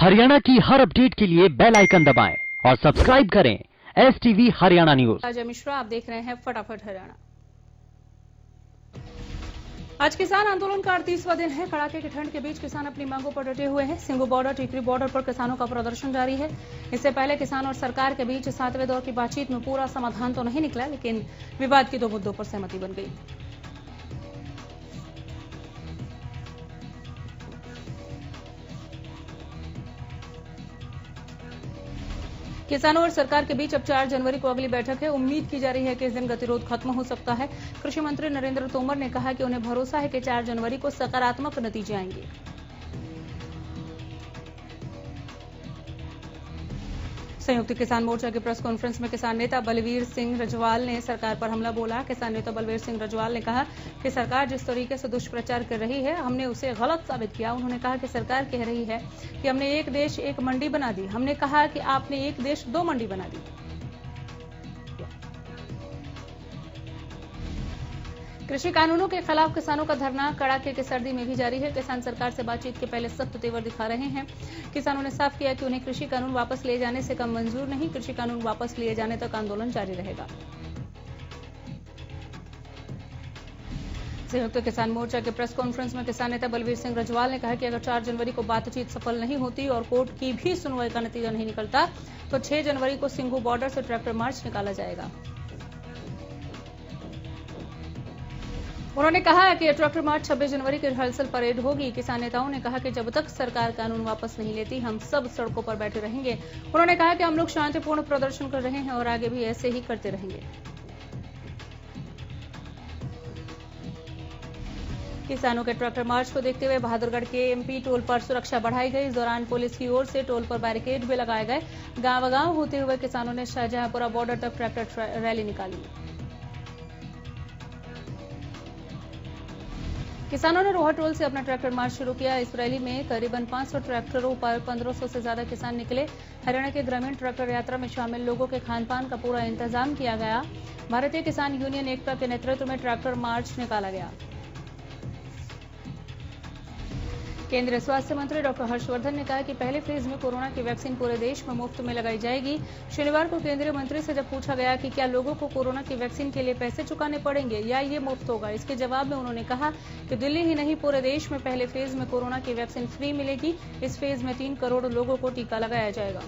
हरियाणा की हर अपडेट के लिए बेल आइकन दबाएं और सब्सक्राइब करें STV हरियाणा न्यूज। अजय मिश्रा, आप देख रहे हैं फटाफट हरियाणा। आज किसान आंदोलन का 38वां दिन है। कड़ाके की ठंड के बीच किसान अपनी मांगों पर डटे हुए हैं। सिंगू बॉर्डर, टिकरी बॉर्डर पर किसानों का प्रदर्शन जारी है। इससे पहले किसान और सरकार के बीच 7वें दौर की बातचीत में पूरा समाधान तो नहीं निकला, लेकिन विवाद के 2 मुद्दों पर सहमति बन गई। किसानों और सरकार के बीच अब 4 जनवरी को अगली बैठक है। उम्मीद की जा रही है कि इस दिन गतिरोध खत्म हो सकता है। कृषि मंत्री नरेंद्र तोमर ने कहा कि उन्हें भरोसा है कि 4 जनवरी को सकारात्मक नतीजे आएंगे। संयुक्त किसान मोर्चा की प्रेस कॉन्फ्रेंस में किसान नेता बलवीर सिंह रजवाल ने सरकार पर हमला बोला। किसान नेता बलवीर सिंह रजवाल ने कहा कि सरकार जिस तरीके से दुष्प्रचार कर रही है, हमने उसे गलत साबित किया। उन्होंने कहा कि सरकार कह रही है कि हमने एक देश एक मंडी बना दी। हमने कहा कि आपने एक देश 2 मंडी बना दी। कृषि कानूनों के खिलाफ किसानों का धरना कड़ाके की सर्दी में भी जारी है। किसान सरकार से बातचीत के पहले सख्त तेवर दिखा रहे हैं। किसानों ने साफ किया कि उन्हें कृषि कानून वापस ले जाने से कम मंजूर नहीं। कृषि कानून वापस लिए जाने तक आंदोलन जारी रहेगा। संयुक्त किसान मोर्चा के प्रेस कॉन्फ्रेंस में किसान नेता बलवीर सिंह रजवाल ने कहा कि अगर 4 जनवरी को बातचीत सफल नहीं होती और कोर्ट की भी सुनवाई का नतीजा नहीं निकलता तो 6 जनवरी को सिंघू बॉर्डर से ट्रैक्टर मार्च निकाला जाएगा। उन्होंने कहा कि ट्रैक्टर मार्च 26 जनवरी की रिहर्सल परेड होगी। किसान नेताओं ने कहा कि जब तक सरकार कानून वापस नहीं लेती, हम सब सड़कों पर बैठे रहेंगे। उन्होंने कहा कि हम लोग शांतिपूर्ण प्रदर्शन कर रहे हैं और आगे भी ऐसे ही करते रहेंगे। किसानों के ट्रैक्टर मार्च को देखते हुए बहादुरगढ़ के MP टोल पर सुरक्षा बढ़ाई गई। इस दौरान पुलिस की ओर से टोल पर बैरिकेड भी लगाए गए। गांव-गांव होते हुए किसानों ने शाहजहांपुरा बॉर्डर तक ट्रैक्टर रैली निकाली। किसानों ने रोहा टोल से अपना ट्रैक्टर मार्च शुरू किया। इस रैली में करीबन 500 ट्रैक्टरों पर 1500 से ज्यादा किसान निकले। हरियाणा के ग्रामीण ट्रैक्टर यात्रा में शामिल लोगों के खान-पान का पूरा इंतजाम किया गया। भारतीय किसान यूनियन एकता के नेतृत्व में ट्रैक्टर मार्च निकाला गया। केंद्रीय स्वास्थ्य मंत्री डॉक्टर हर्षवर्धन ने कहा कि पहले फेज में कोरोना की वैक्सीन पूरे देश में मुफ्त में लगाई जाएगी। शनिवार को केंद्रीय मंत्री से जब पूछा गया कि क्या लोगों को कोरोना की वैक्सीन के लिए पैसे चुकाने पड़ेंगे या ये मुफ्त होगा, इसके जवाब में उन्होंने कहा कि दिल्ली ही नहीं पूरे देश में पहले फेज में कोरोना की वैक्सीन फ्री मिलेगी। इस फेज में 3 करोड़ लोगों को टीका लगाया जाएगा।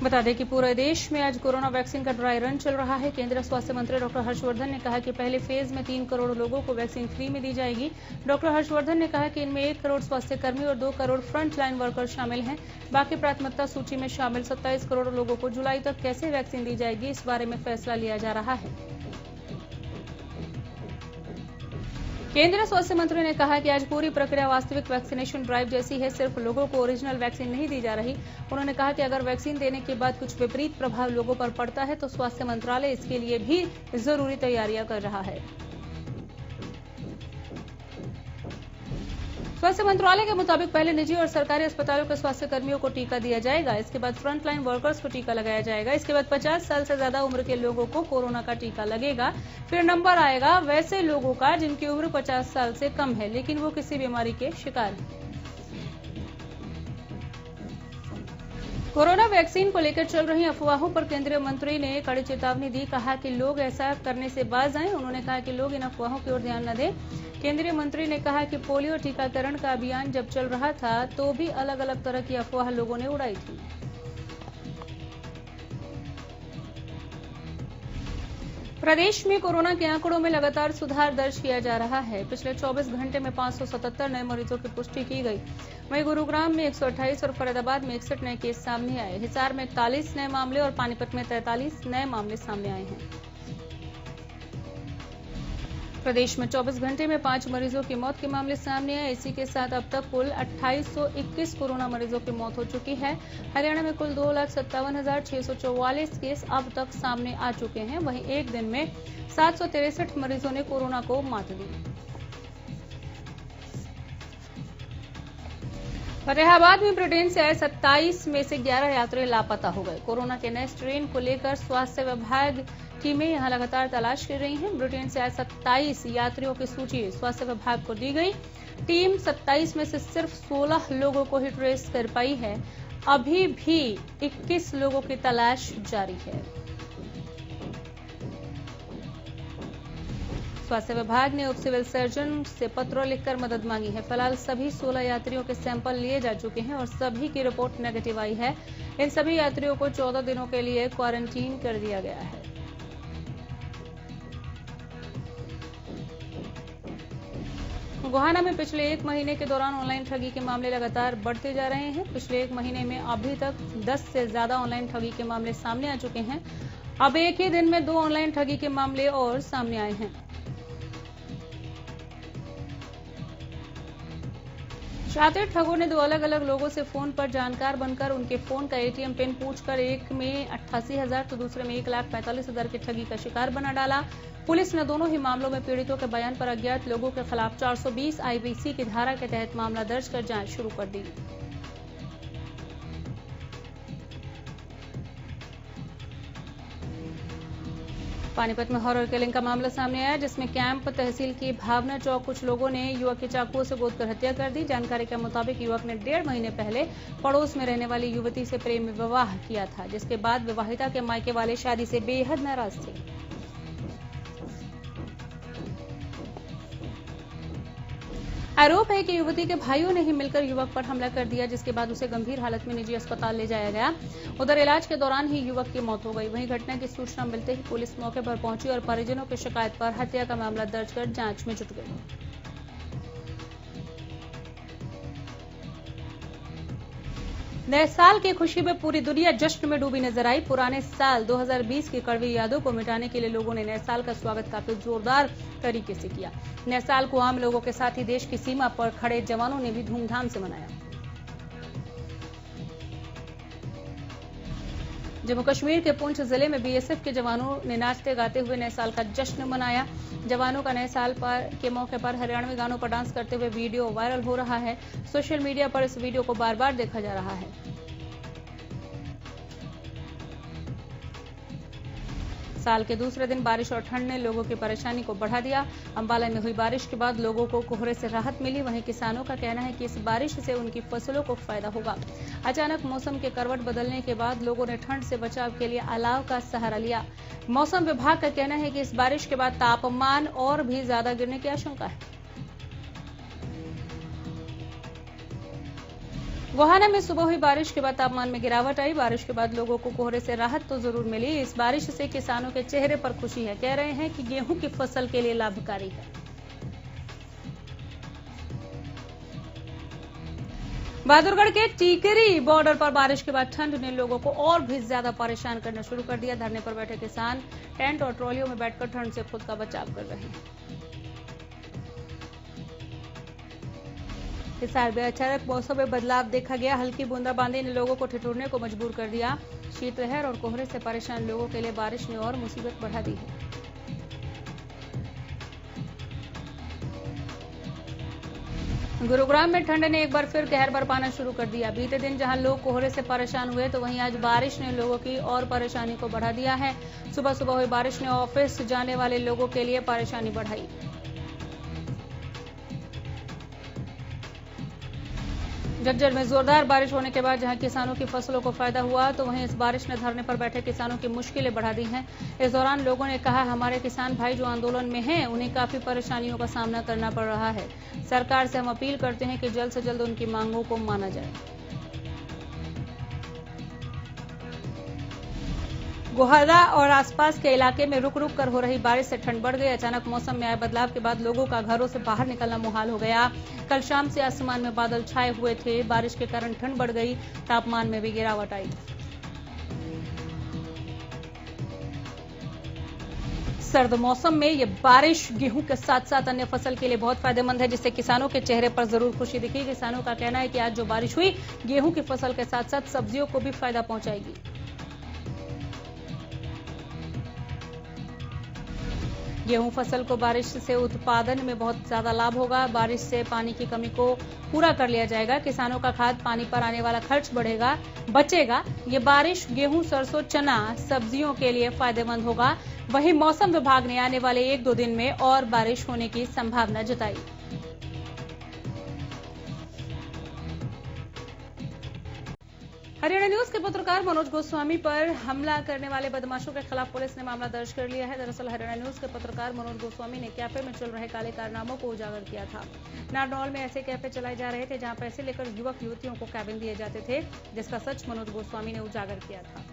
बता दें कि पूरे देश में आज कोरोना वैक्सीन का ड्राई रन चल रहा है। केंद्रीय स्वास्थ्य मंत्री डॉक्टर हर्षवर्धन ने कहा कि पहले फेज में 3 करोड़ लोगों को वैक्सीन फ्री में दी जाएगी। डॉक्टर हर्षवर्धन ने कहा कि इनमें 1 करोड़ स्वास्थ्य कर्मी और 2 करोड़ फ्रंट लाइन वर्कर शामिल हैं। बाकी प्राथमिकता सूची में शामिल 27 करोड़ लोगों को जुलाई तक कैसे वैक्सीन दी जाएगी, इस बारे में फैसला लिया जा रहा है। केंद्रीय स्वास्थ्य मंत्री ने कहा कि आज पूरी प्रक्रिया वास्तविक वैक्सीनेशन ड्राइव जैसी है। सिर्फ लोगों को ओरिजिनल वैक्सीन नहीं दी जा रही। उन्होंने कहा कि अगर वैक्सीन देने के बाद कुछ विपरीत प्रभाव लोगों पर पड़ता है तो स्वास्थ्य मंत्रालय इसके लिए भी जरूरी तैयारियां कर रहा है। स्वास्थ्य मंत्रालय के मुताबिक पहले निजी और सरकारी अस्पतालों के स्वास्थ्य कर्मियों को टीका दिया जाएगा। इसके बाद फ्रंटलाइन वर्कर्स को टीका लगाया जाएगा। इसके बाद 50 साल से ज्यादा उम्र के लोगों को कोरोना का टीका लगेगा। फिर नंबर आएगा वैसे लोगों का जिनकी उम्र 50 साल से कम है लेकिन वो किसी बीमारी के शिकार हैं। कोरोना वैक्सीन को लेकर चल रही अफवाहों पर केंद्रीय मंत्री ने कड़ी चेतावनी दी। कहा कि लोग ऐसा करने से बाज आएं। उन्होंने कहा कि लोग इन अफवाहों की ओर ध्यान न दें। केंद्रीय मंत्री ने कहा कि पोलियो टीकाकरण का अभियान जब चल रहा था तो भी अलग अलग तरह की अफवाह लोगों ने उड़ाई थी। प्रदेश में कोरोना के आंकड़ों में लगातार सुधार दर्ज किया जा रहा है। पिछले 24 घंटे में 577 नए मरीजों की पुष्टि की गई। वहीं गुरुग्राम में 128 और फरीदाबाद में 61 नए केस सामने आए। हिसार में 41 नए मामले और पानीपत में 43 नए मामले सामने आए हैं। प्रदेश में 24 घंटे में 5 मरीजों की मौत के मामले सामने आए। इसी के साथ अब तक कुल 2821 कोरोना मरीजों की मौत हो चुकी है। हरियाणा में कुल 2,57,644 केस अब तक सामने आ चुके हैं। वहीं एक दिन में 763 मरीजों ने कोरोना को मात दी। फतेहाबाद में ब्रिटेन से आए 27 में से 11 यात्री लापता हो गए। कोरोना के नए स्ट्रेन को लेकर स्वास्थ्य विभाग टीमें यहां लगातार तलाश कर रही हैं। ब्रिटेन से आए 27 यात्रियों की सूची स्वास्थ्य विभाग को दी गई। टीम 27 में से सिर्फ 16 लोगों को ही ट्रेस कर पाई है। अभी भी 21 लोगों की तलाश जारी है। स्वास्थ्य विभाग ने उप सिविल सर्जन से पत्र लिखकर मदद मांगी है। फिलहाल सभी 16 यात्रियों के सैंपल लिए जा चुके हैं और सभी की रिपोर्ट नेगेटिव आई है। इन सभी यात्रियों को 14 दिनों के लिए क्वारंटीन कर दिया गया है। गोहाना में पिछले 1 महीने के दौरान ऑनलाइन ठगी के मामले लगातार बढ़ते जा रहे हैं। पिछले 1 महीने में अभी तक 10 से ज्यादा ऑनलाइन ठगी के मामले सामने आ चुके हैं। अब एक ही दिन में 2 ऑनलाइन ठगी के मामले और सामने आए हैं। शातिर ठगों ने 2 अलग-अलग लोगों से फोन पर जानकार बनकर उनके फोन का एटीएम पिन पूछकर एक में 88,000 तो दूसरे में 1,45,000 की ठगी का शिकार बना डाला। पुलिस ने दोनों ही मामलों में पीड़ितों के बयान पर अज्ञात लोगों के खिलाफ 420 आईपीसी की धारा के तहत मामला दर्ज कर जांच शुरू कर दी। पानीपत में हॉरर किलिंग का मामला सामने आया, जिसमें कैंप तहसील की भावना चौक कुछ लोगों ने युवक की चाकुओं से गोदकर हत्या कर दी। जानकारी के मुताबिक युवक ने 1.5 महीने पहले पड़ोस में रहने वाली युवती से प्रेम विवाह किया था, जिसके बाद विवाहिता के मायके वाले शादी से बेहद नाराज थे। आरोप है कि युवती के भाइयों ने ही मिलकर युवक पर हमला कर दिया, जिसके बाद उसे गंभीर हालत में निजी अस्पताल ले जाया गया। उधर इलाज के दौरान ही युवक की मौत हो गई। वहीं घटना की सूचना मिलते ही पुलिस मौके पर पहुंची और परिजनों की शिकायत पर हत्या का मामला दर्ज कर जांच में जुट गई। नए साल की खुशी में पूरी दुनिया जश्न में डूबी नजर आई। पुराने साल 2020 की कड़वी यादों को मिटाने के लिए लोगों ने नए साल का स्वागत काफी जोरदार तरीके से किया। नए साल को आम लोगों के साथ ही देश की सीमा पर खड़े जवानों ने भी धूमधाम से मनाया। जम्मू कश्मीर के पुंछ जिले में बीएसएफ के जवानों ने नाचते गाते हुए नए साल का जश्न मनाया। जवानों का नए साल के मौके पर हरियाणवी गानों पर डांस करते हुए वीडियो वायरल हो रहा है। सोशल मीडिया पर इस वीडियो को बार बार देखा जा रहा है। साल के दूसरे दिन बारिश और ठंड ने लोगों की परेशानी को बढ़ा दिया। अंबाला में हुई बारिश के बाद लोगों को कोहरे से राहत मिली। वहीं किसानों का कहना है कि इस बारिश से उनकी फसलों को फायदा होगा। अचानक मौसम के करवट बदलने के बाद लोगों ने ठंड से बचाव के लिए अलाव का सहारा लिया। मौसम विभाग का कहना है कि इस बारिश के बाद तापमान और भी ज्यादा गिरने की आशंका है। गोहाना में सुबह हुई बारिश के बाद तापमान में गिरावट आई। बारिश के बाद लोगों को कोहरे से राहत तो जरूर मिली। इस बारिश से किसानों के चेहरे पर खुशी है। कह रहे हैं कि गेहूं की फसल के लिए लाभकारी है। बहादुरगढ़ के टीकरी बॉर्डर पर बारिश के बाद ठंड ने लोगों को और भी ज्यादा परेशान करना शुरू कर दिया। धरने पर बैठे किसान टेंट और ट्रॉलियों में बैठकर ठंड से खुद का बचाव कर रहे हैं। इस साल भी अचानक मौसम में बदलाव देखा गया। हल्की बूंदाबांदी ने लोगों को ठिठुरने को मजबूर कर दिया। शीतलहर और कोहरे से परेशान लोगों के लिए बारिश ने और मुसीबत बढ़ा दी है। गुरुग्राम में ठंड ने एक बार फिर कहर बरपाना शुरू कर दिया। बीते दिन जहां लोग कोहरे से परेशान हुए, तो वहीं आज बारिश ने लोगों की और परेशानी को बढ़ा दिया है। सुबह सुबह हुई बारिश ने ऑफिस जाने वाले लोगों के लिए परेशानी बढ़ाई। झज्जर में जोरदार बारिश होने के बाद जहां किसानों की फसलों को फायदा हुआ, तो वहीं इस बारिश ने धरने पर बैठे किसानों की मुश्किलें बढ़ा दी हैं। इस दौरान लोगों ने कहा, हमारे किसान भाई जो आंदोलन में हैं, उन्हें काफी परेशानियों का सामना करना पड़ रहा है। सरकार से हम अपील करते हैं कि जल्द से जल्द उनकी मांगों को माना जाए। गोहाना और आसपास के इलाके में रुक रुक कर हो रही बारिश से ठंड बढ़ गई। अचानक मौसम में आए बदलाव के बाद लोगों का घरों से बाहर निकलना मुहाल हो गया। कल शाम से आसमान में बादल छाए हुए थे। बारिश के कारण ठंड बढ़ गई। तापमान में भी गिरावट आई। सर्द मौसम में ये बारिश गेहूं के साथ साथ अन्य फसल के लिए बहुत फायदेमंद है, जिससे किसानों के चेहरे पर जरूर खुशी दिखी। किसानों का कहना है कि आज जो बारिश हुई, गेहूं की फसल के साथ साथ सब्जियों को भी फायदा पहुंचाएगी। गेहूं फसल को बारिश से उत्पादन में बहुत ज्यादा लाभ होगा। बारिश से पानी की कमी को पूरा कर लिया जाएगा। किसानों का खाद पानी पर आने वाला खर्च बचेगा। ये बारिश गेहूं, सरसों, चना, सब्जियों के लिए फायदेमंद होगा। वहीं मौसम विभाग ने आने वाले 1-2 दिन में और बारिश होने की संभावना जताई। हरियाणा न्यूज के पत्रकार मनोज गोस्वामी पर हमला करने वाले बदमाशों के खिलाफ पुलिस ने मामला दर्ज कर लिया है। दरअसल हरियाणा न्यूज के पत्रकार मनोज गोस्वामी ने कैफे में चल रहे काले कारनामों को उजागर किया था। नारनौल में ऐसे कैफे चलाए जा रहे थे जहां पैसे लेकर युवक युवतियों को कैबिन दिए जाते थे, जिसका सच मनोज गोस्वामी ने उजागर किया था।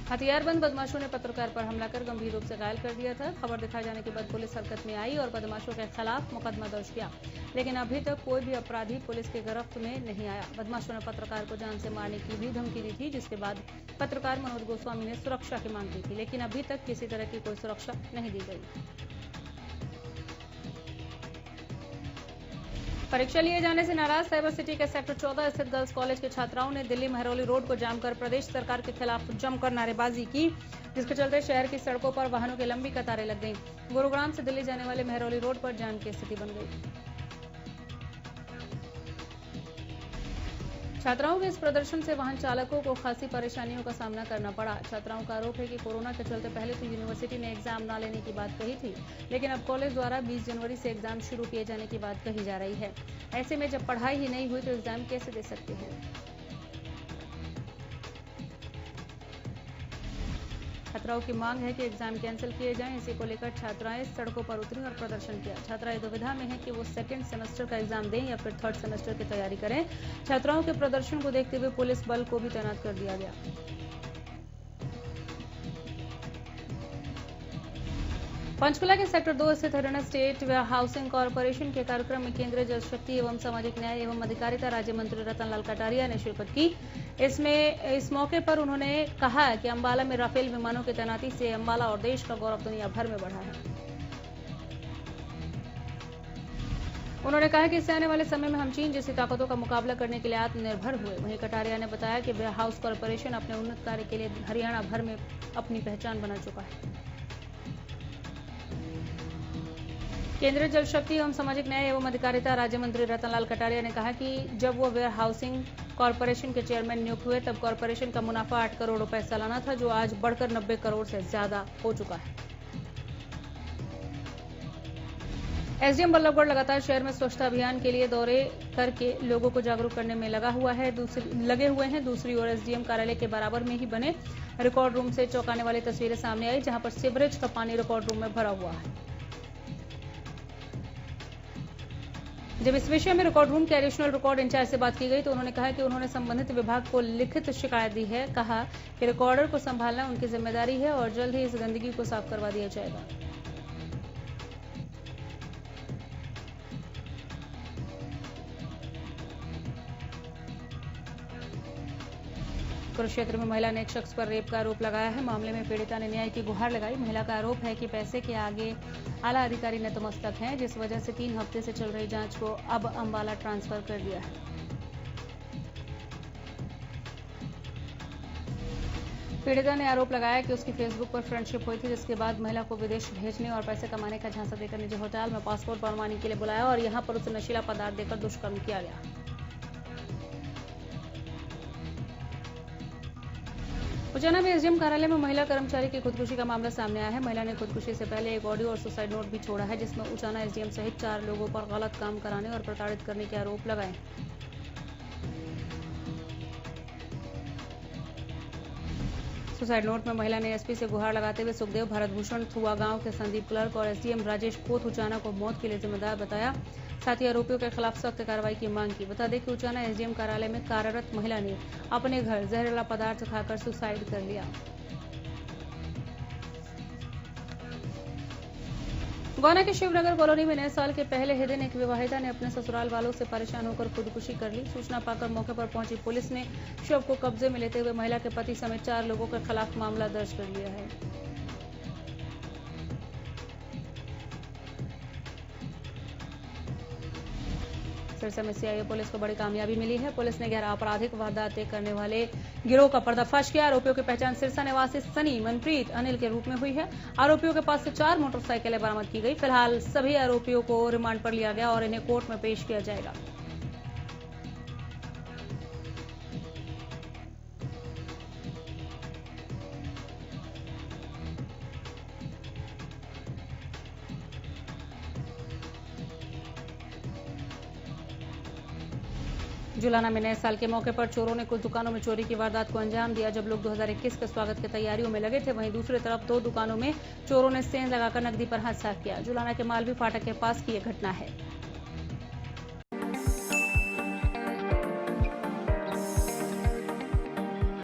हथियारबंद बदमाशों ने पत्रकार पर हमला कर गंभीर रूप से घायल कर दिया था। खबर दिखाए जाने के बाद पुलिस हरकत में आई और बदमाशों के खिलाफ मुकदमा दर्ज किया, लेकिन अभी तक कोई भी अपराधी पुलिस के गिरफ्त में नहीं आया। बदमाशों ने पत्रकार को जान से मारने की भी धमकी दी थी, जिसके बाद पत्रकार मनोज गोस्वामी ने सुरक्षा की मांग की थी, लेकिन अभी तक किसी तरह की कोई सुरक्षा नहीं दी गई। परीक्षा लिए जाने से नाराज साइबर सिटी के सेक्टर 14 स्थित गर्ल्स कॉलेज के छात्राओं ने दिल्ली महरौली रोड को जाम कर प्रदेश सरकार के खिलाफ जमकर नारेबाजी की, जिसके चलते शहर की सड़कों पर वाहनों की लंबी कतारें लग गईं। गुरुग्राम से दिल्ली जाने वाले महरौली रोड पर जाम की स्थिति बन गई। छात्राओं के इस प्रदर्शन से वाहन चालकों को खासी परेशानियों का सामना करना पड़ा। छात्राओं का आरोप है कि कोरोना के चलते पहले तो यूनिवर्सिटी ने एग्जाम न लेने की बात कही थी, लेकिन अब कॉलेज द्वारा 20 जनवरी से एग्जाम शुरू किए जाने की बात कही जा रही है। ऐसे में जब पढ़ाई ही नहीं हुई तो एग्जाम कैसे दे सकते हैं। छात्राओं की मांग है कि एग्जाम कैंसिल किए जाएं। इसी को लेकर छात्राएं सड़कों पर उतरी और प्रदर्शन किया। छात्राएं दुविधा में हैं कि वो सेकंड सेमेस्टर का एग्जाम दें या फिर थर्ड सेमेस्टर की तैयारी करें। छात्राओं के प्रदर्शन को देखते हुए पुलिस बल को भी तैनात कर दिया गया। पंचकुला के सेक्टर 2 स्थित हरियाणा स्टेट हाउसिंग कॉर्पोरेशन के कार्यक्रम में केंद्रीय जल शक्ति एवं सामाजिक न्याय एवं अधिकारिता राज्य मंत्री रतनलाल कटारिया ने शिरकत की। इस मौके पर उन्होंने कहा कि अंबाला में राफेल विमानों की तैनाती से अंबाला और देश का गौरव दुनिया भर में बढ़ा है। उन्होंने कहा कि इससे आने वाले समय में हम चीन जैसी ताकतों का मुकाबला करने के लिए आत्मनिर्भर हुए। वहीं कटारिया ने बताया कि वेयर हाउस कॉर्पोरेशन अपने उन्नत कार्य के लिए हरियाणा भर में अपनी पहचान बना चुका है। केंद्रीय जल शक्ति एवं सामाजिक न्याय एवं अधिकारिता राज्य मंत्री रतनलाल कटारिया ने कहा कि जब वो वेयर हाउसिंग कॉर्पोरेशन के चेयरमैन नियुक्त हुए तब कॉर्पोरेशन का मुनाफा 8 करोड़ रुपए सालाना था, जो आज बढ़कर 90 करोड़ से ज्यादा हो चुका है। एसडीएम बल्लभगढ़ लगातार शहर में स्वच्छता अभियान के लिए दौरे करके लोगों को जागरूक करने में लगे हुए हैं। दूसरी ओर एसडीएम कार्यालय के बराबर में ही बने रिकॉर्ड रूम से चौंकाने वाली तस्वीरें सामने आई, जहां पर सीवरेज का पानी रिकॉर्ड रूम में भरा हुआ है। जब इस विषय में रिकॉर्ड रूम के एडिशनल रिकॉर्ड इंचार्ज से बात की गई तो उन्होंने कहा कि उन्होंने संबंधित विभाग को लिखित शिकायत दी है। कहा कि रिकॉर्डर को संभालना उनकी जिम्मेदारी है और जल्द ही इस गंदगी को साफ करवा दिया जाएगा। कुरुक्षेत्र में महिला ने एक शख्स पर रेप का आरोप लगाया है। मामले में पीड़िता ने न्याय की गुहार लगाई। महिला का आरोप है कि पैसे के आगे आला अधिकारी नतमस्तक हैं, जिस वजह से 3 हफ्ते से चल रही जांच को अब अंबाला ट्रांसफर कर दिया है। पीड़िता ने आरोप लगाया कि उसकी फेसबुक पर फ्रेंडशिप हुई थी, जिसके बाद महिला को विदेश भेजने और पैसे कमाने का झांसा देकर निजी होटल में पासपोर्ट बनवाने के लिए बुलाया और यहां पर उसे नशीला पदार्थ देकर दुष्कर्म किया गया। उचाना में एसडीएम कार्यालय में महिला कर्मचारी की खुदकुशी का मामला सामने आया है। महिला ने खुदकुशी से पहले एक ऑडियो और सुसाइड नोट भी छोड़ा है, जिसमें उचाना एसडीएम सहित 4 लोगों पर गलत काम कराने और प्रताड़ित करने के आरोप लगाए। सुसाइड नोट में महिला ने एसपी से गुहार लगाते हुए सुखदेव भारतभूषण थुआ गांव के संदीप क्लर्क और एसडीएम राजेश खोत उचाना को मौत के लिए जिम्मेदार बताया। साथ ही आरोपियों के खिलाफ सख्त कार्रवाई की मांग की। बता दें कि उचाना एसडीएम कार्यालय में कार्यरत महिला ने अपने घर जहरीला पदार्थ खाकर सुसाइड कर लिया। गोना के शिवनगर कॉलोनी में नए साल के पहले ही दिन एक विवाहिता ने अपने ससुराल वालों से परेशान होकर खुदकुशी कर ली। सूचना पाकर मौके पर पहुंची पुलिस ने शव को कब्जे में लेते हुए महिला के पति समेत 4 लोगों के खिलाफ मामला दर्ज कर लिया है। सिरसा में सीआईए पुलिस को बड़ी कामयाबी मिली है। पुलिस ने 11 आपराधिक वारदातें करने वाले गिरोह का पर्दाफाश किया। आरोपियों की पहचान सिरसा निवासी सनी, मनप्रीत, अनिल के रूप में हुई है। आरोपियों के पास से 4 मोटरसाइकिलें बरामद की गई। फिलहाल सभी आरोपियों को रिमांड पर लिया गया और इन्हें कोर्ट में पेश किया जाएगा। जुलाना में नए साल के मौके पर चोरों ने कुछ दुकानों में चोरी की वारदात को अंजाम दिया। जब लोग 2021 के स्वागत की तैयारियों में लगे थे, वहीं दूसरी तरफ 2 दुकानों में चोरों ने सेंध लगाकर नकदी पर हाथ साफ किया। जुलाना के मालवी फाटक के पास की यह घटना है।